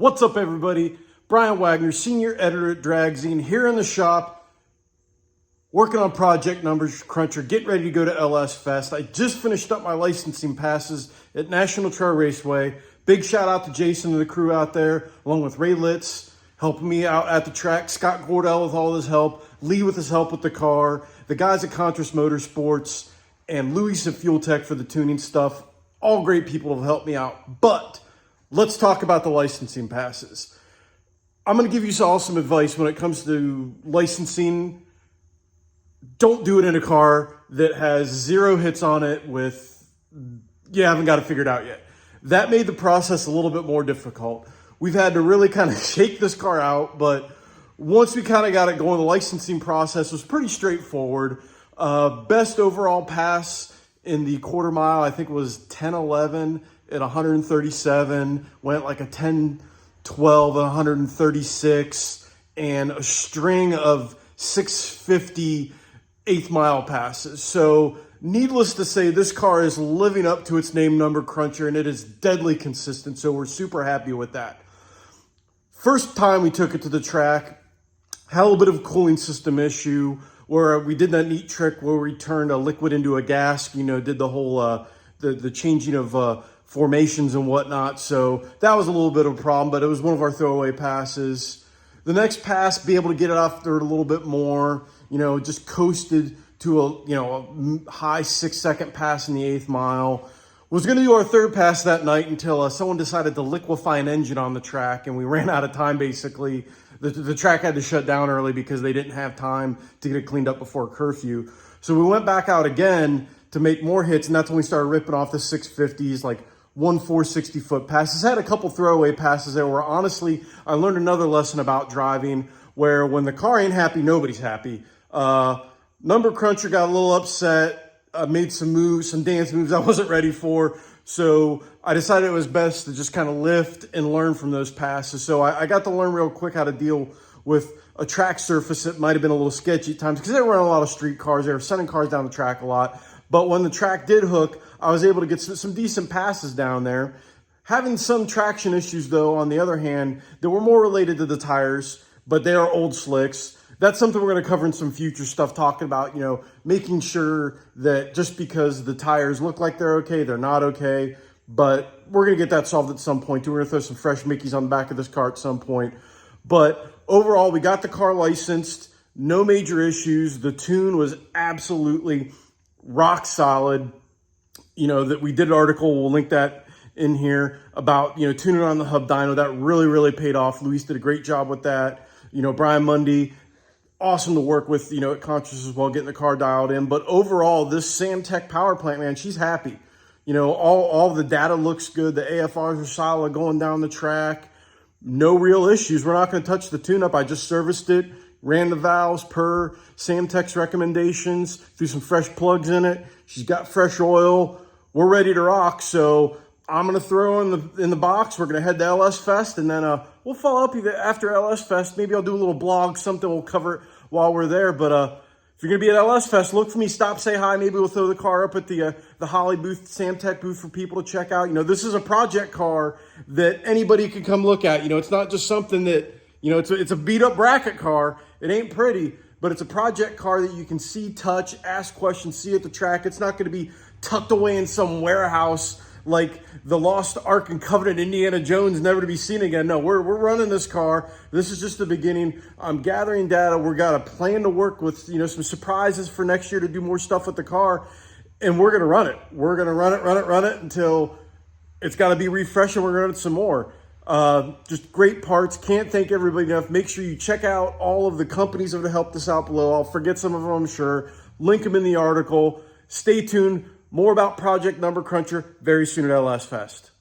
What's up, everybody? Brian Wagner, Senior Editor at Dragzine, here in the shop, working on Project Numbers Cruncher, getting ready to go to LS Fest. I just finished up my licensing passes at NHRA Raceway. Big shout out to Jason and the crew out there, along with Ray Litz, helping me out at the track, Scott Gordell with all his help, Lee with his help with the car, the guys at Contras Motorsports, and Luis at Fuel Tech for the tuning stuff. All great people have helped me out, but let's talk about the licensing passes. I'm going to give you all some advice when it comes to licensing. Don't do it in a car that has 0 hits on it with, you haven't got it figured out yet. That made the process a little bit more difficult. We've had to really kind of shake this car out, but once we kind of got it going, the licensing process was pretty straightforward. Best overall pass in the quarter mile, I think, was 10:11 at 137, went like a 10:12 at 136, and a string of 650 eighth mile passes. So needless to say, this car is living up to its name, Number Cruncher, and it is deadly consistent. So we're super happy with that. First time we took it to the track, had a little bit of a cooling system issue where we did that neat trick where we turned a liquid into a gas, did the whole, the changing of formations and whatnot. So that was a little bit of a problem, but it was one of our throwaway passes. The next pass, be able to get it off dirt a little bit more, just coasted to a high 6-second pass in the 8th mile. Was going to do our third pass that night until someone decided to liquefy an engine on the track, and we ran out of time basically. The track had to shut down early because they didn't have time to get it cleaned up before curfew. So we went back out again to make more hits, and that's when we started ripping off the 650s, like 460-foot passes. Had a couple throwaway passes there where, honestly, I learned another lesson about driving, where when the car ain't happy, nobody's happy. Number Cruncher got a little upset, made some moves, some dance moves I wasn't ready for. So I decided it was best to just kind of lift and learn from those passes. So I got to learn real quick how to deal with a track surface that might have been a little sketchy at times because they were running a lot of street cars. They were sending cars down the track a lot. But when the track did hook, I was able to get some decent passes down there. Having some traction issues, though, on the other hand, that were more related to the tires, but they are old slicks. That's something we're going to cover in some future stuff, talking about, making sure that just because the tires look like they're okay, they're not okay. But we're going to get that solved at some point, too. We're going to throw some fresh Mickeys on the back of this car at some point. But overall, we got the car licensed. No major issues. The tune was absolutely rock solid. That we did an article, we'll link that in here, about, tuning on the hub dyno. That really, really paid off. Luis did a great job with that. Brian Mundy, awesome to work with, at Contras as well, getting the car dialed in. But overall, this Samtech power plant, man, she's happy. All the data looks good. The AFRs are solid going down the track. No real issues. We're not going to touch the tune-up. I just serviced it, ran the valves per Samtech's recommendations, threw some fresh plugs in it. She's got fresh oil. We're ready to rock. So I'm going to throw in the box. We're going to head to LS Fest, and then we'll follow up either after LS Fest. Maybe I'll do a little blog, something we'll cover while we're there. But if you're going to be at LS Fest, look for me, stop, say hi. Maybe we'll throw the car up at the Holly booth, Samtech booth, for people to check out. This is a project car that anybody could come look at. It's not just something that, it's a beat-up bracket car. It ain't pretty, but it's a project car that you can see, touch, ask questions, see at the track. It's not going to be tucked away in some warehouse like the Lost Ark and Covenant Indiana Jones, never to be seen again. No, we're running this car. This is just the beginning. I'm gathering data. We've got a plan to work with, some surprises for next year to do more stuff with the car, and we're going to run it. We're going to run it until it's got to be refreshed, and we're going to run it some more. Just great parts. Can't thank everybody enough. Make sure you check out all of the companies that have helped us out below. I'll forget some of them, I'm sure. Link them in the article. Stay tuned. More about Project Number Cruncher very soon at LS Fest.